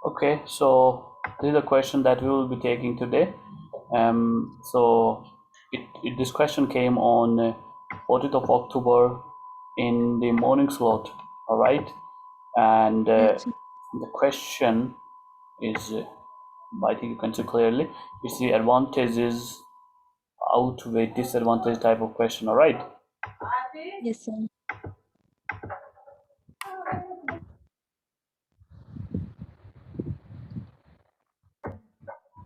Okay, so this is a question that we will be taking today. So this question came on 14th of October in the morning slot. All right, and Yes, sir. the question is, I think you can see clearly. It's the advantages outweigh disadvantage type of question. All right. Yes, sir.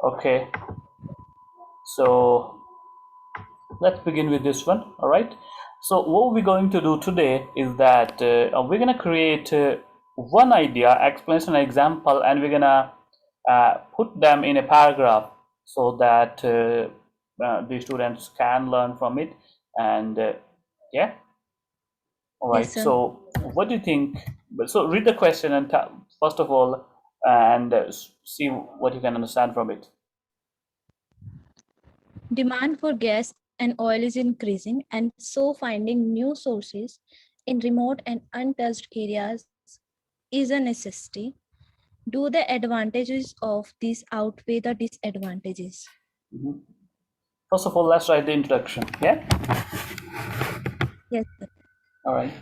Okay, so let's begin with this one. All right, so what we're going to do today is that we're going to create one idea, explanation, example, and we're going to put them in a paragraph so that the students can learn from it. And yeah, all Yes, right, sir. so what do you think? So read the question and first of all, and see what you can understand from it. Demand for gas and oil is increasing, and so finding new sources in remote and untouched areas is a necessity. Do the advantages of this outweigh the disadvantages? Mhm. First of all, let's write the introduction. Yeah. Yes, sir. All right.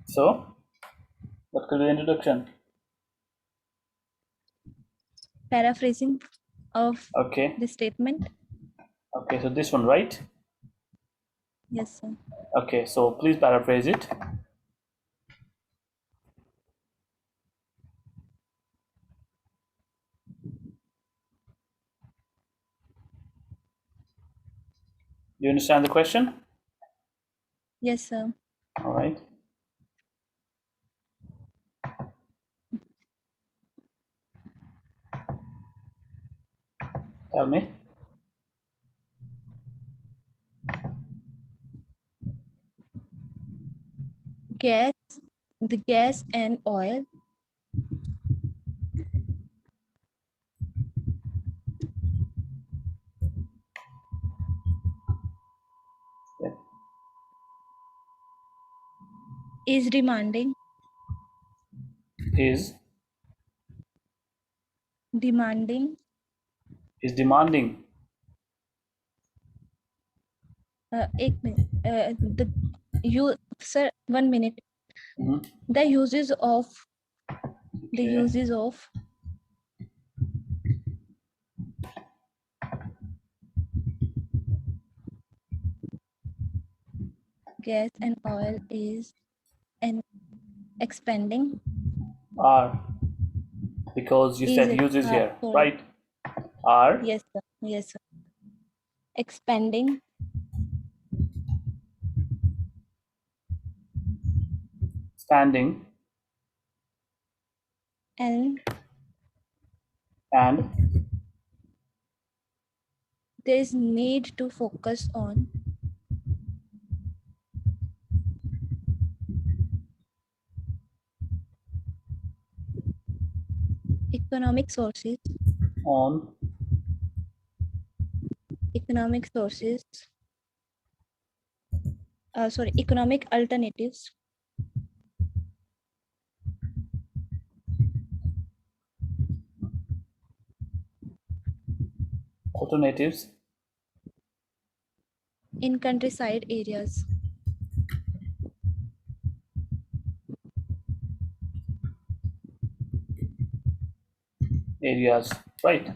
So, what could be the introduction? Paraphrasing of Okay. the statement. Okay, so this one, right? Yes, sir. Okay, so please paraphrase it. Do you understand the question? Yes, sir. All right. Tell me. Gas, the gas and oil Yeah. is demanding, Is demanding. is demanding. एक minute. The you, sir, 1 minute. Mhm. The uses of the Okay. uses of gas and oil is an expanding Are, because you is said uses here, sorry. right? Are Yes, sir. Yes, sir. Expanding standing and and there is need to focus on economic sources, on economic sources, economic alternatives alternatives in countryside areas. areas, right?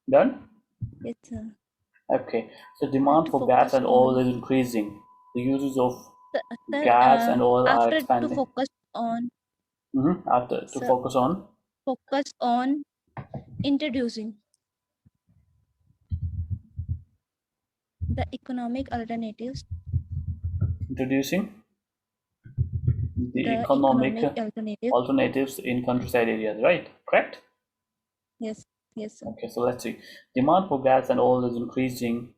Done? Yes, sir. Okay. So demand To for gas focus and oil on is increasing. The uses of sir, gas and oil are after to expanding. focus on After to sir, focus on focus on introducing the economic alternatives, introducing the the economic economic alternatives. alternatives in countryside areas, right? Correct? Yes, yes, sir. Okay, so let's see. Demand for gas and oil is increasing.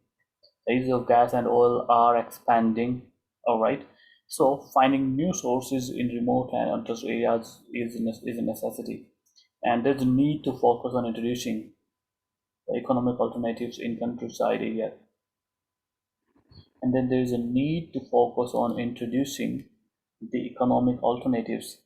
The use of gas and oil are expanding. All right. So finding new sources in remote and untouched areas is a necessity. And there's a need to focus on introducing the economic alternatives in countryside areas. and then there is a need to focus on introducing the economic alternatives.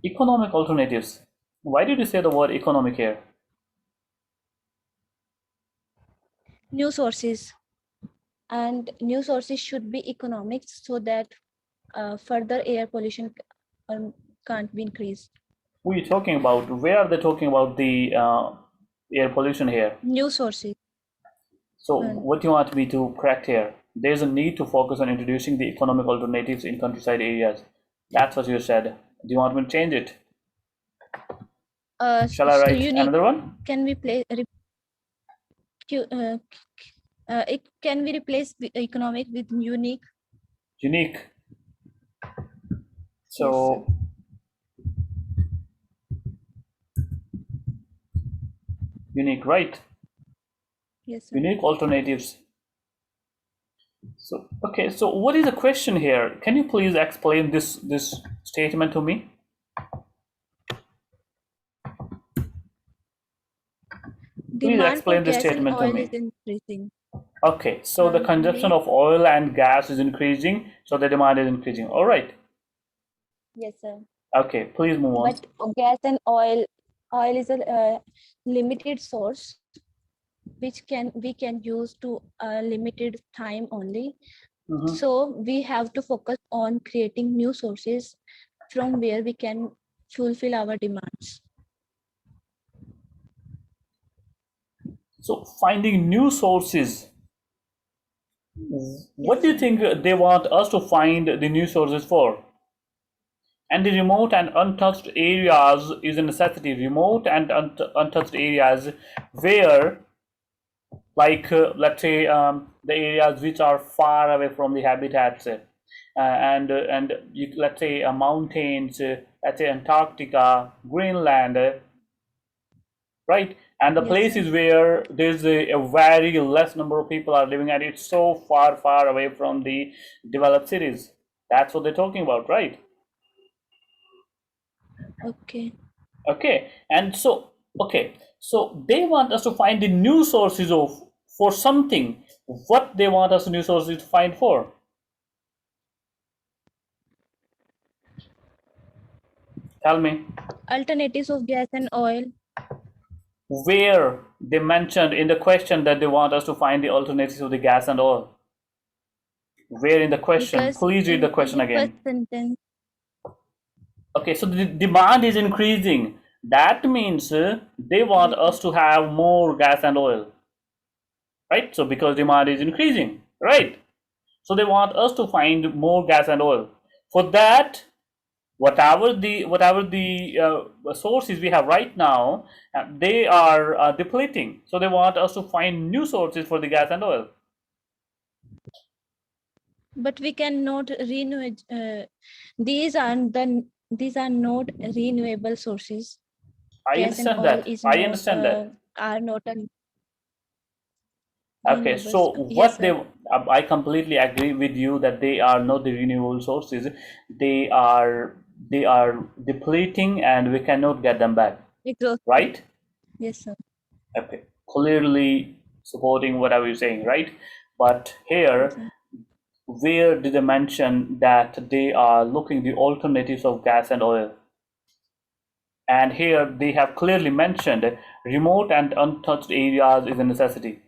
Economic alternatives. Why did you say the word economic here? New sources, and new sources should be economic so that further air pollution can't be increased. Who are you talking about? Where are they talking about the air pollution here? New sources. So And what do you want me to correct here? There's a need to focus on introducing the economic alternatives in countryside areas. That's what you said. Do you want me to change it? Shall I so write unique, another one? can we play it can we replace the economic with unique? Unique. Yes, sir. So unique, right? Yes, sir. Unique alternatives. So okay, so what is the question here? Can you please explain this statement to me? Please Demand for explain this gas and statement to oil is me. increasing. Okay, so the consumption We of oil and gas is increasing, so the demand is increasing. All right. Yes, sir. Okay, please move on. But gas and oil is a limited source which we can use to a limited time only. Mhm. So we have to focus on creating new sources from where we can fulfill our demands. So finding new sources. What Yes, do you sir. think they want us to find the new sources for? And the remote and untouched areas is a necessity. Remote and untouched areas where, like, let's say, the areas which are far away from the habitats, and you, let's say, mountains, let's say Antarctica, Greenland, right? And the Yes, sir. places where there's a very less number of people are living, and it's so far away from the developed cities. That's what they're talking about, right? Okay. Okay, and so okay, so they want us to find the new sources of for something. What they want us new sources to find for? Tell me. Alternatives of gas and oil, Where they mentioned in the question that they want us to find the alternatives of the gas and oil. Where in the question? because Please read the in question the first again. sentence, Okay, so the demand is increasing. That means they want yes, sir. us to have more gas and oil, right? So because demand is increasing, right? So they want us to find more gas and oil. For that, whatever the sources we have right now, they are depleting. So they want us to find new sources for the gas and oil. But we cannot renew. These are not renewable sources. I Gas and understand oil that. is I not understand that. are not a Okay, renewables. so Yes, what sir. they, I completely agree with you that they are not the renewable sources. They are they are depleting, and we cannot get them back, Exhausted. right? Yes, sir. Okay, clearly supporting whatever you're saying, right? But Yes, here, sir. where did they mention that they are looking the alternatives of gas and oil? And here they have clearly mentioned remote and untouched areas is a necessity.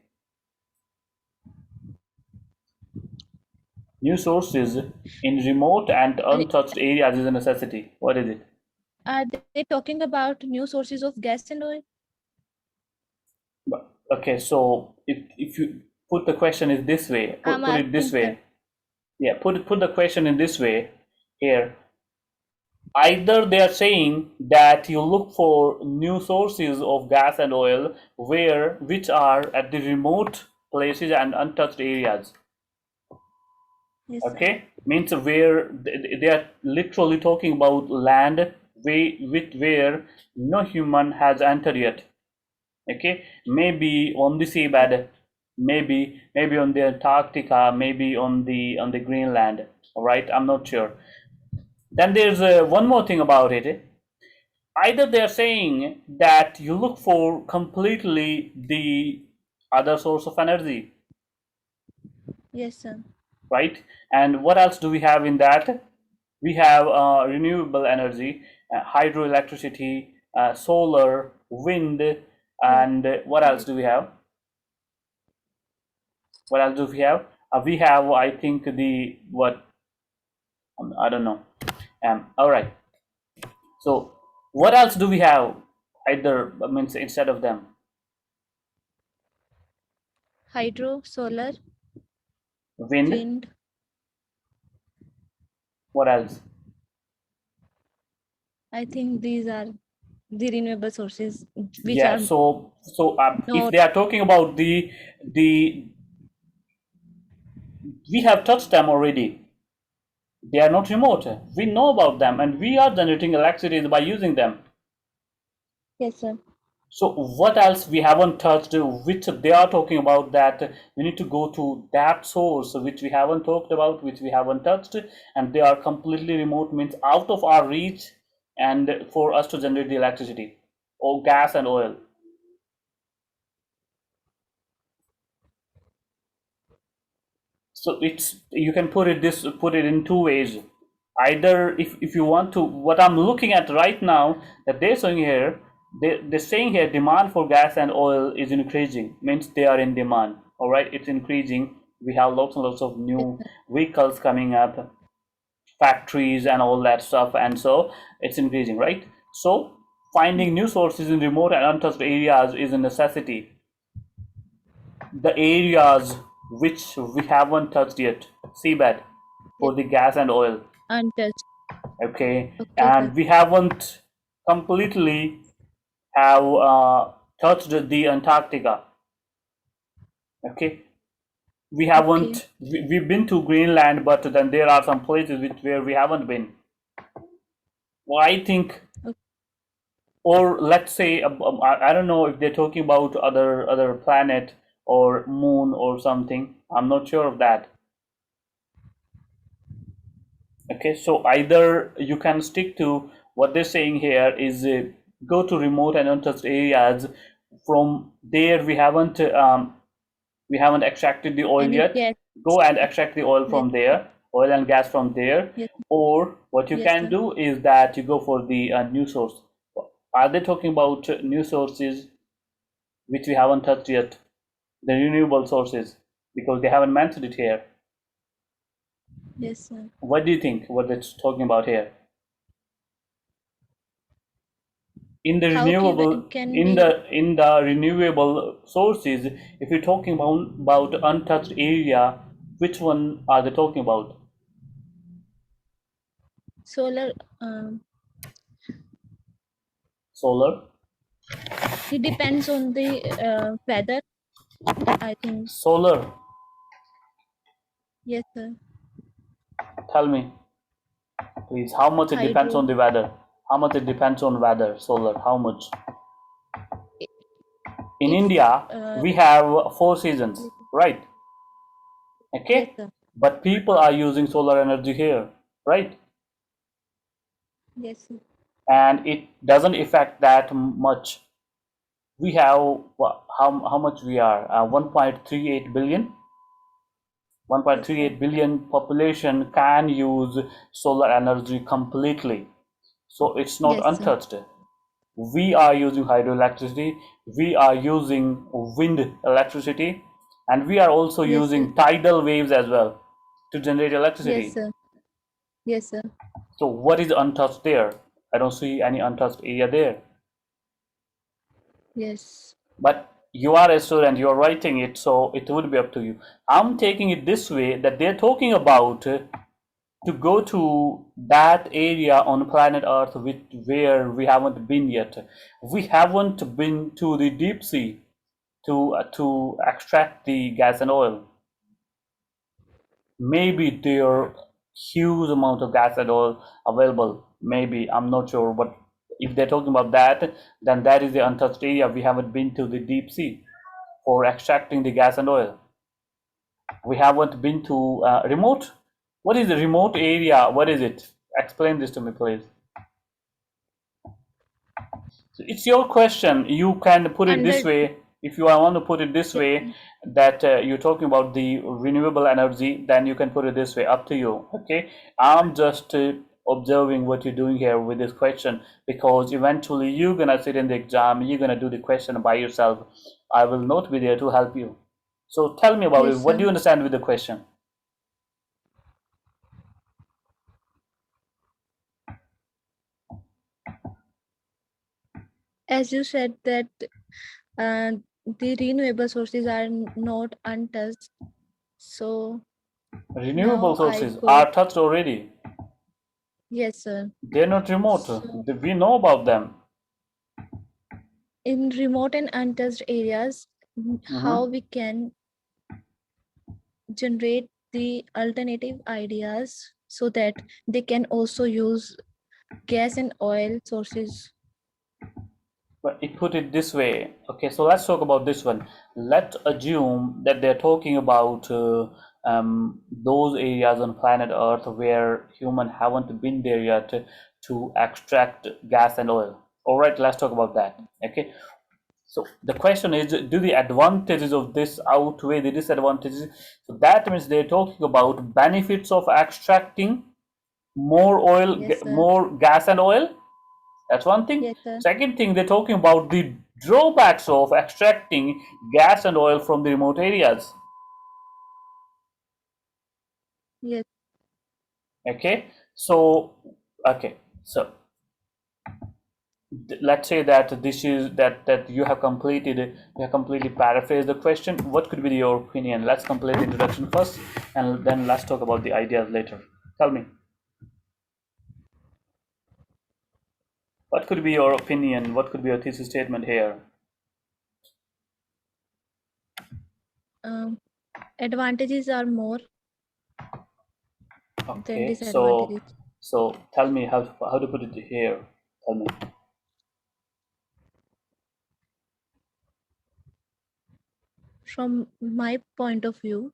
New sources in remote and Are untouched areas is a necessity. What is it? are they talking about new sources of gas and oil? Okay, so if you put the question is this way, I'm put it this asking, sir. way. Yeah, put the question in this way here. Either they are saying that you look for new sources of gas and oil where which are at the remote places and untouched areas. Yes, sir. Okay, means where they are literally talking about land where no human has entered yet. Okay, maybe on the seabed, maybe on the Antarctica, maybe on the Greenland. All right, I'm not sure. Then there's one more thing about it. Either they are saying that you look for completely the other source of energy, Yes, sir. right? And what else do we have in that? We have renewable energy, hydroelectricity, solar, wind, Yes. and what else Yes. do we have? What else do we have? We have, I think, the what? I don't know. All right. So, what else do we have? Either means instead of them, Hydro, solar, wind. wind. What else? I think these are the renewable sources which Yeah. are So if not. they are talking about the we have touched them already. They are not remote. We know about them, and we are generating electricity by using them. Yes, sir. So what else we haven't touched, which they are talking about that we need to go to that source which we haven't talked about, which we haven't touched, and they are completely remote means out of our reach, and for us to generate the electricity or gas and oil. So it's you can put it in two ways. Either if you want to, what I'm looking at right now that they're saying here, they're saying here demand for gas and oil is increasing, means they are in demand. All right, it's increasing. We have lots and lots of Yes, new sir. vehicles coming up, factories and all that stuff, and so it's increasing, right? So Yes. finding new sources in remote and untouched areas is a necessity. The areas which we haven't touched yet, seabed Yes. for the gas and oil, Untouched. okay, Okay, sir. and we haven't completely have touched the Antarctica, okay. We Okay. haven't we've been to Greenland, but then there are some places where we haven't been. Well, I think, Okay. or let's say I don't know if they're talking about other planet or moon or something. I'm not sure of that. Okay, so either you can stick to what they're saying here is go to remote and untouched areas. From there, we haven't extracted the oil And you yet. get. Go and extract the oil Yes. from there, oil and gas from there. Yes. Or what you Yes, can sir. do is that you go for the new source. Are they talking about new sources which we haven't touched yet? The renewable sources, because they haven't mentioned it here. Yes, sir. What do you think? What it's talking about here? In the How renewable can we? in the renewable sources, if you're talking about untouched area, which one are they talking about? Solar. Um, Solar. it depends on the weather. I think. Solar. Yes, sir. Tell me please, how much it depends Hydro. on the weather? How much it depends on weather? Solar, how much? I- In If. India Uh, we have 4 seasons, yes, right? yes, Okay, sir. but people are using solar energy here, right? Yes, sir. And it doesn't affect that much. We have how much we are 1.38 billion. Yes, sir. 1.38 billion population can use solar energy completely, so it's not Yes, sir. untouched. We are using hydroelectricity, we are using wind electricity, and we are also Yes, sir. using tidal waves as well to generate Yes, electricity. sir. Yes, sir. So what is untouched there? I don't see any untouched area there. Yes. But you are a student, you are writing it, so it would be up to you. I'm taking it this way that they're talking about to go to that area on planet Earth where we haven't been yet. We haven't been to the deep sea to extract the gas and oil. Maybe there are huge amount of gas and oil available. Maybe, I'm not sure, but if they're talking about that, then that is the untouched area. We haven't been to the deep sea for extracting the gas and oil. We haven't been to remote. What is the remote area? What is it? Explain this to me, please. It's your question. You can put it this Under way. If you want to put it this yes, way, that you're talking about the renewable energy, then you can put it this way. Up to you. Okay. I'm just observing what you're doing here with this question, because eventually you're gonna sit in the exam. You're gonna do the question by yourself. I will not be there to help you. So tell me about it. yes, What do sir. you understand with the question? As you said that uh, the renewable sources are not untouched. So Renewable now I sources go, are touched already. yes, sir. They're not remote. So We know about them. in remote and untouched areas, how Mhm. we can generate the alternative ideas so that they can also use gas and oil sources. But it put it this way. Okay, so let's talk about this one. Let's assume that they're talking about those areas on planet Earth where human haven't been there yet to extract gas and oil. All right, let's talk about that. Okay, so the question is, do the advantages of this outweigh the disadvantages? So that means they're talking about benefits of extracting more oil, Yes, sir. more gas and oil. That's one thing. Yes, sir. Second thing, they're talking about the drawbacks of extracting gas and oil from the remote areas. Yes, Okay, so okay, so let's say that this is that you have completely paraphrased the question. What could be your opinion? Let's complete the introduction first, and then let's talk about the ideas later. Tell me, what could be your opinion? What could be your thesis statement here? um, advantages are more than Okay, so disadvantages. tell me how to put it here. Tell me. From my point of view,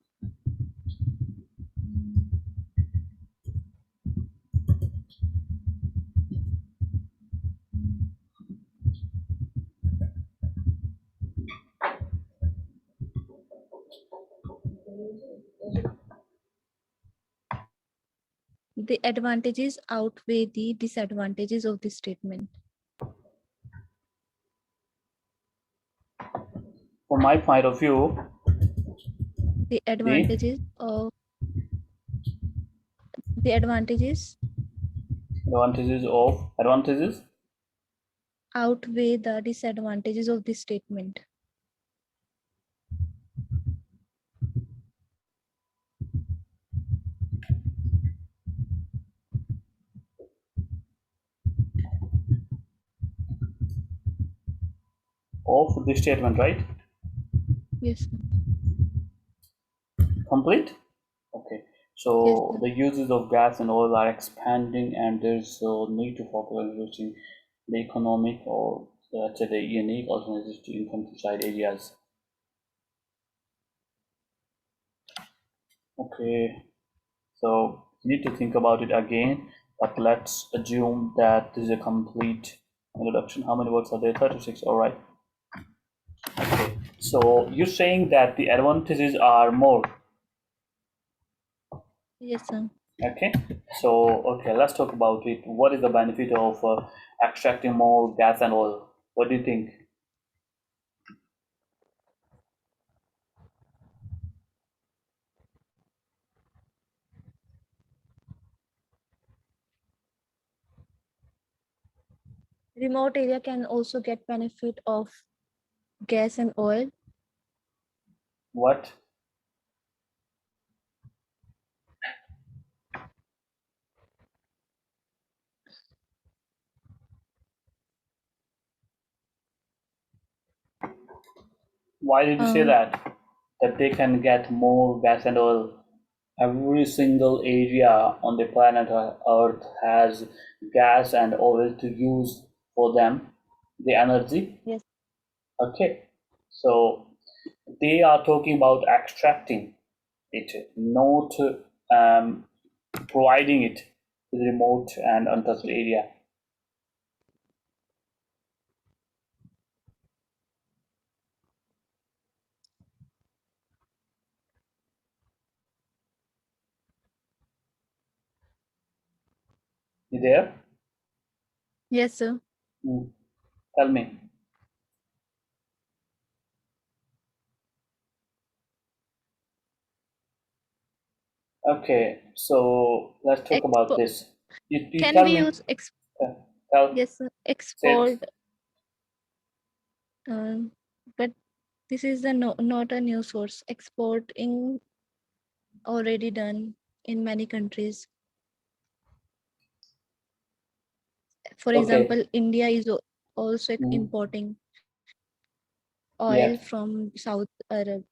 the advantages outweigh the disadvantages of this statement. From my point of view, The the advantages advantages outweigh the disadvantages of this statement. of this statement, right? Yes, sir. Complete. Okay. Yes, So sir. the uses of gas and oil are expanding, and there's a need to focus on reducing the economic or let's say the unique alternatives to in countryside areas. Okay. So you need to think about it again, but let's assume that this is a complete introduction. How many words are there? 36. All right. Okay. So you're saying that the advantages are more. Yes, sir. Okay, so okay, let's talk about it. What is the benefit of extracting more gas and oil? What do you think? Remote area can also get benefit of gas and oil. What? Why did you say Um, that? That they can get more gas and oil. Every single area on the planet Earth has gas and oil to use for them, the energy. yes, Okay, so they are talking about extracting it, not providing it to the remote and untouched yes, area. You there? Yes, sir. Mm, tell me. Okay, so let's talk about Export. this. You Can tell we me. use Uh, tell. yes, sir. Say it. Export? Um, but this is the not a new source. Exporting already done in many countries. For Okay. example, India is also Mhm. importing oil Yeah. from South Arab.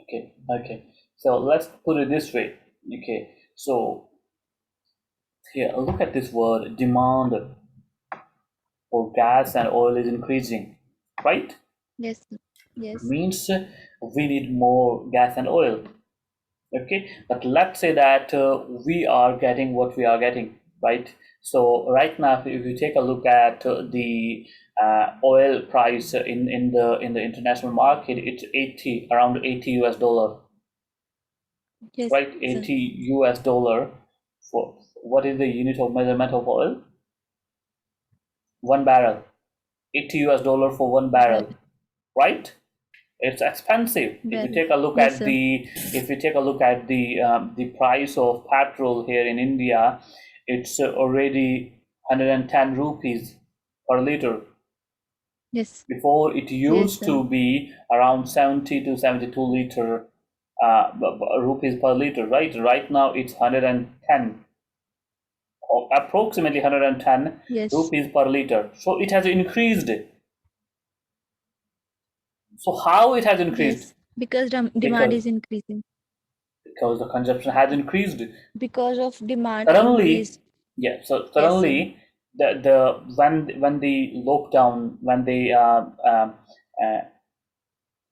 Okay. Okay. So let's put it this way. Okay. So here, look at this word. Demand for gas and oil is increasing, right? Yes, sir. Yes, Means we need more gas and oil. Okay, but let's say that we are getting what we are getting, right? So right now, if you take a look at the oil price in the international market, it's 80, around 80 US dollar, yes, right? sir. 80 US dollar for what is the unit of measurement of oil? 1 barrel. 80 US dollar for one Barrel. barrel, right? It's expensive. If you Barrel. take a look Yes, at sir. the price of petrol here in India, it's already 110 rupees per liter. Yes, Before it yes, used sir. to be around 70 to 72 liter rupees per liter, right? Right now it's 110, or approximately 110 Yes, rupees per liter. So it has increased. So how it has increased? yes. Because demand Because is increasing. because the consumption has increased. Because of demand increase. Suddenly, yeah, so Yes, sir. suddenly the when the lockdown, uh,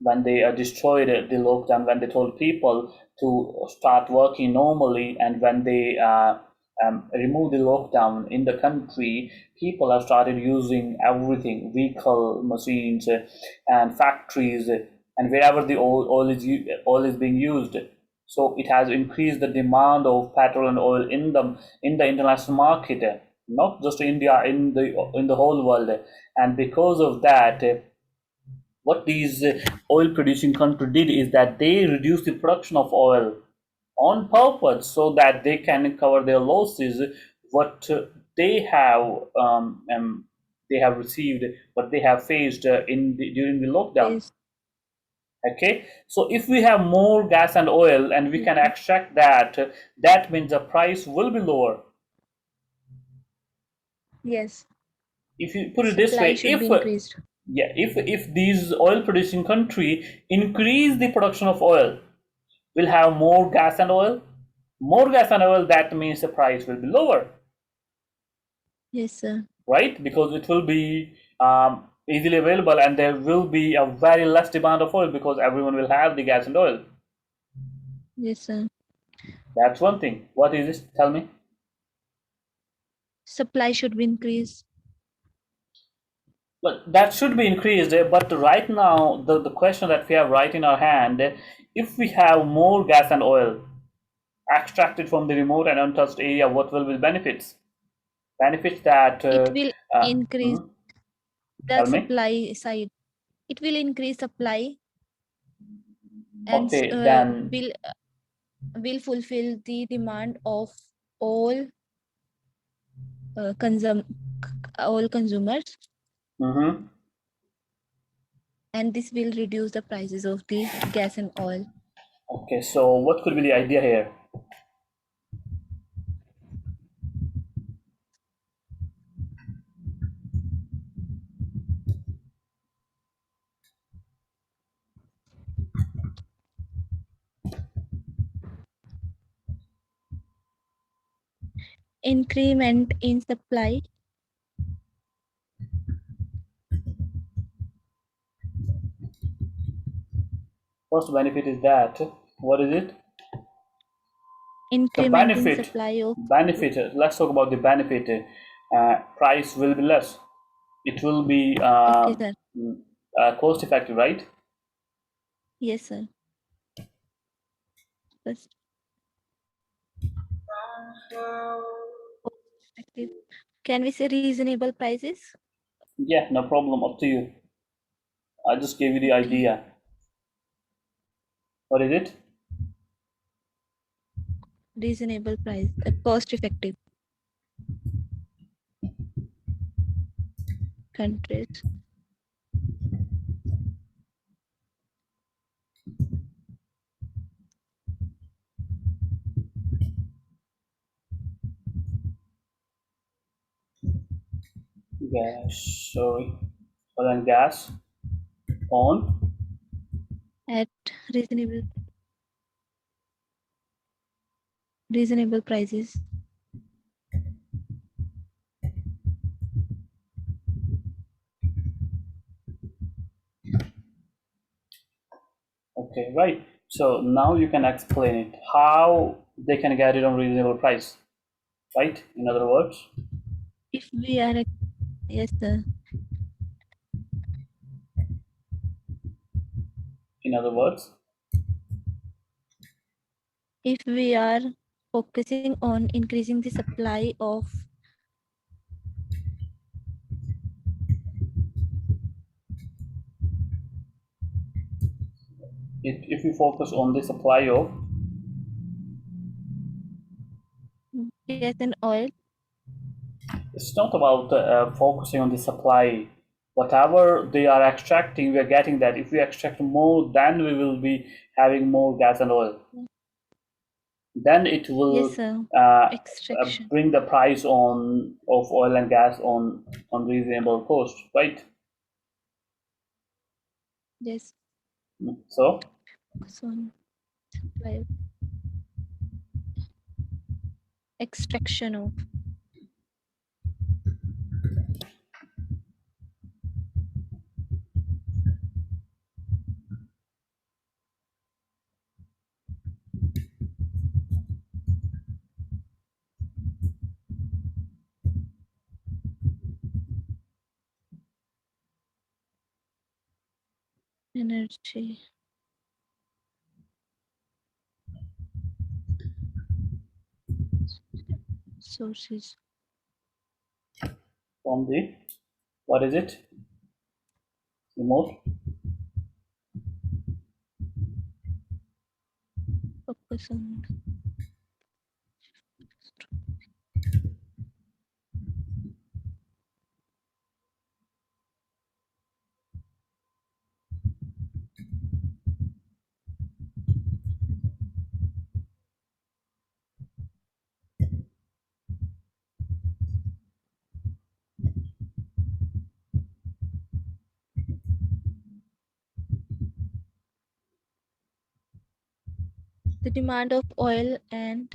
when they destroyed the lockdown, when they told people to start working normally, and when they removed the lockdown in the country, people have started using everything, vehicle, machines, and factories, and wherever the oil is being used. So it has increased the demand of petrol and oil in the international market, not just India, in the whole world. And because of that, what these oil producing countries did is that they reduced the production of oil on purpose so that they can cover their losses, what they have they have received, what they have faced during the lockdown. Yes, Okay, so if we have more gas and oil and we yes, can extract that, that means the price will be lower. yes. If you put it this Supply way, should if be increased. yeah, if these oil producing country increase the production of oil, will have more gas and oil. More gas and oil, that means the price will be lower, Yes, sir. right? Because it will be easily available, and there will be a very less demand of oil because everyone will have the gas and oil. Yes, sir. That's one thing. What is this? Tell me. Supply should be increased. But that should be increased. But right now, the question that we have right in our hand, if we have more gas and oil extracted from the remote and untouched area, what will be the benefits? Benefits that, It will increase mhm. the Tell me. supply side. It will increase supply and Okay, then. will fulfill the demand of all consum all consumers, Mhm. and this will reduce the prices of the gas and oil. Okay, so what could be the idea here? Increment in supply. First benefit is that, what is it? The Increment in benefit. supply of. Benefit. Let's talk about the benefit. Price will be less. It will be Okay, sir. cost effective, right? Yes, sir. First. Perspective. Can we say reasonable prices? Yeah, no problem. Up to you. I just gave you the Okay. idea. What is it? Reasonable price. Cost effective countries. Gas. Sorry. Oil and gas on. At reasonable prices. Okay, right. So now you can explain it. How they can get it on reasonable price, right? In other words, If we are yes sir. in other words, If we are focusing on increasing the supply of if we focus on the supply of, gas and oil, it's not about focusing on the supply. Whatever they are extracting, we are getting that. If we extract more, then we will be having more gas and oil. Then it yes will sir, uh, extraction. bring the price on of oil and gas on reasonable cost, right? Yes, So focus on supply of extraction of energy sources. from the, what is it? Remote. Focus on the demand of oil and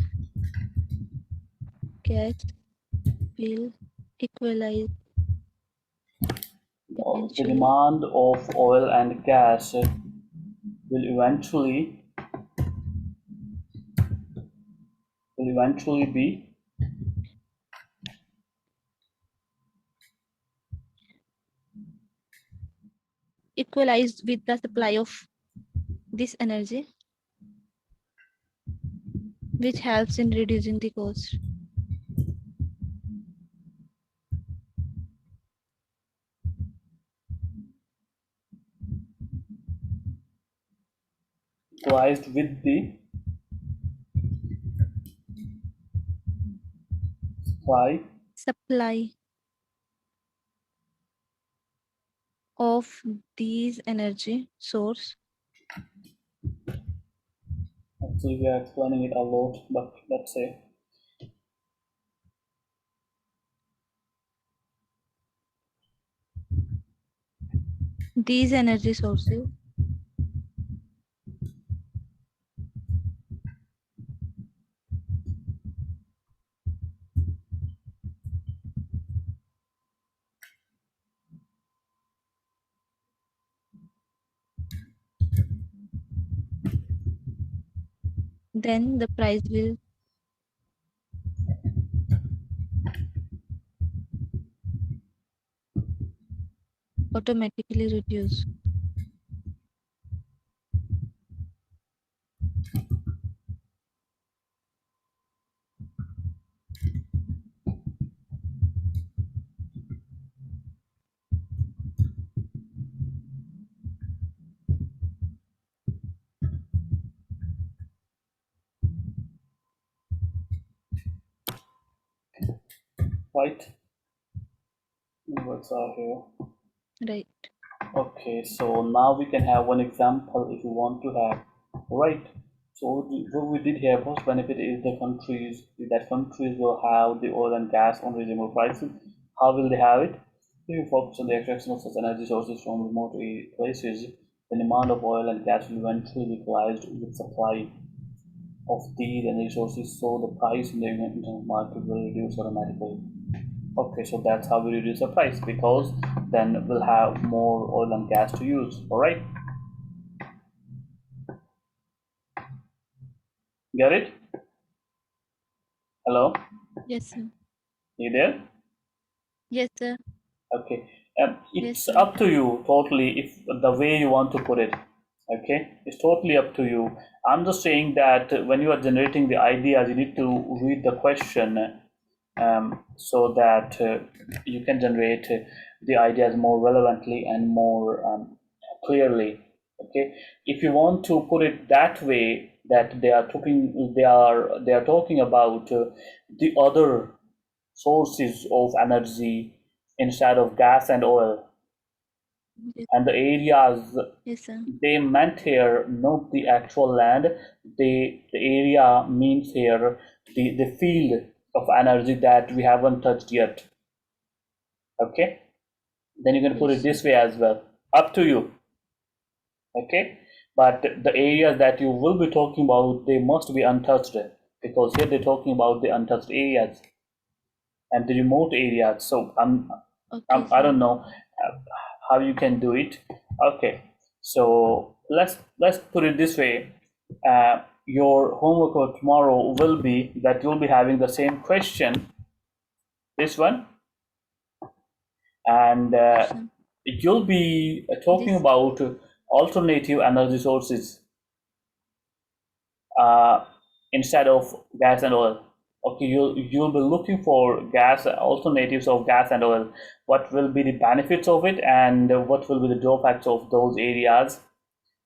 gas will equalize The eventually. demand of oil and gas will eventually will eventually be Equalized with the supply of this energy, which helps in reducing the cost. equalized with the supply. Supply of these energy source. Actually, we are explaining it a lot, but let's say These energy sources then the price will automatically reduce. right? Words are here. Right. Okay, so now we can have one example if you want to have, right? So what we did here, first benefit is the countries, that countries will have the oil and gas on reasonable prices. How will they have it? If you focus on the extraction of such energy sources from remote places, the demand of oil and gas will eventually be equalized with supply of these energy sources, so the price in the international market will reduce automatically. Okay, so that's how we reduce the price, because then we'll have more oil and gas to use. All right, get it? Hello, Yes, sir. you there? Yes, sir. Okay, Yes, it's sir. up to you totally if the way you want to put it. Okay, it's totally up to you. I'm just saying that when you are generating the ideas, you need to read the question, so that you can generate the ideas more relevantly and more clearly. Okay, if you want to put it that way, that they are talking about the other sources of energy instead of gas and oil, Yes, and the areas yes, sir. they meant here not the actual land, the area means here the field of energy that we haven't touched yet. Okay, then you can put Yes, it sir. this way as well, up to you. Okay, but the areas that you will be talking about, they must be untouched, because here they're talking about the untouched areas and the remote areas. So Okay, I sir. don't know how you can do it. Okay, so let's put it this way. Your homework for tomorrow will be that you'll be having the same question, this one, and Yes, sir. you'll be talking This. about alternative energy sources, uh, instead of gas and oil. Okay, you'll be looking for gas alternatives of gas and oil. What will be the benefits of it, and what will be the drawbacks of those areas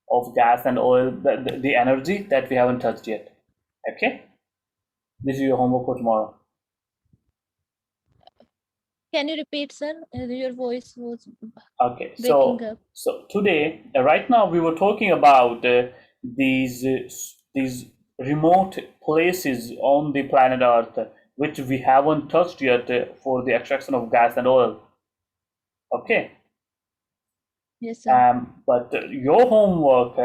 of gas and oil, the energy that we haven't touched yet. Okay, this is your homework for tomorrow. Can you repeat, sir? Your voice was Okay, breaking so up. today, right now, we were talking about these remote places on the planet Earth which we haven't touched yet for the extraction of gas and oil. Okay, Yes, sir. but your homework,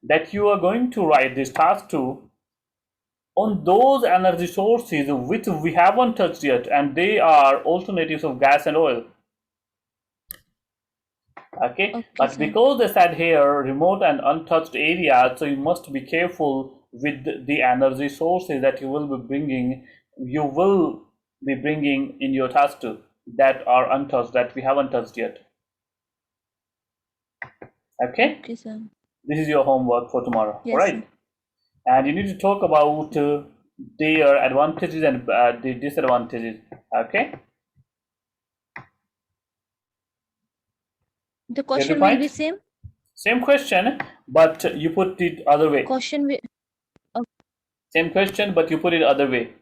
that you are going to write this task to on those energy sources which we haven't touched yet, and they are alternatives of gas and oil. Okay, Okay, but sir. because they said here remote and untouched areas, so you must be careful with the energy sources that you will be bringing in your task too, that are untouched, that we haven't touched yet. Okay, Okay, sir. this is your homework for tomorrow. All Yes, sir. right, and you need to talk about their advantages and the disadvantages. Okay, The get the question will be point? same. Same question, but you put it other way. Question will. Same question, but you put it other way.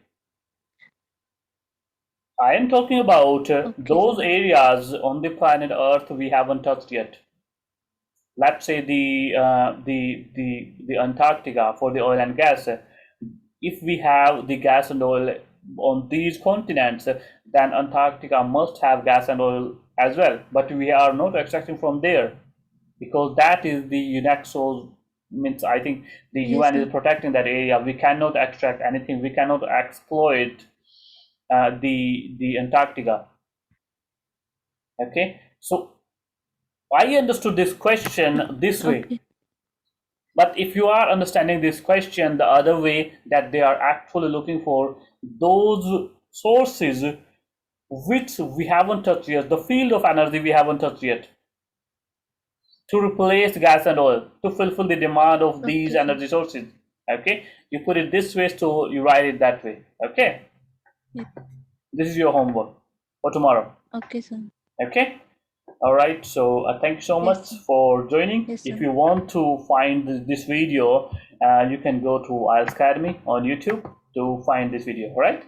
I am talking about Okay, those sir. areas on the planet Earth we haven't touched yet. Let's say the Antarctica for the oil and gas. If we have the gas and oil on these continents, then Antarctica must have gas and oil as well. But we are not extracting from there, because that is the UNESCO, means I think the Yes, UN sir. is protecting that area. We cannot extract anything. We cannot exploit the Antarctica. Okay, so I understood this question this way, Okay. but if you are understanding this question the other way, that they are actually looking for those sources which we haven't touched yet, the field of energy we haven't touched yet, to replace gas and oil, to fulfill the demand of these Okay, sir. energy sources. Okay, you put it this way, so you write it that way. Okay, Yes. this is your homework for tomorrow. Okay, sir. Okay, all right, so thank you so Yes, much sir. for joining. Yes, If sir. you want to find this video, you can go to IELTS Academy on YouTube to find this video. All right.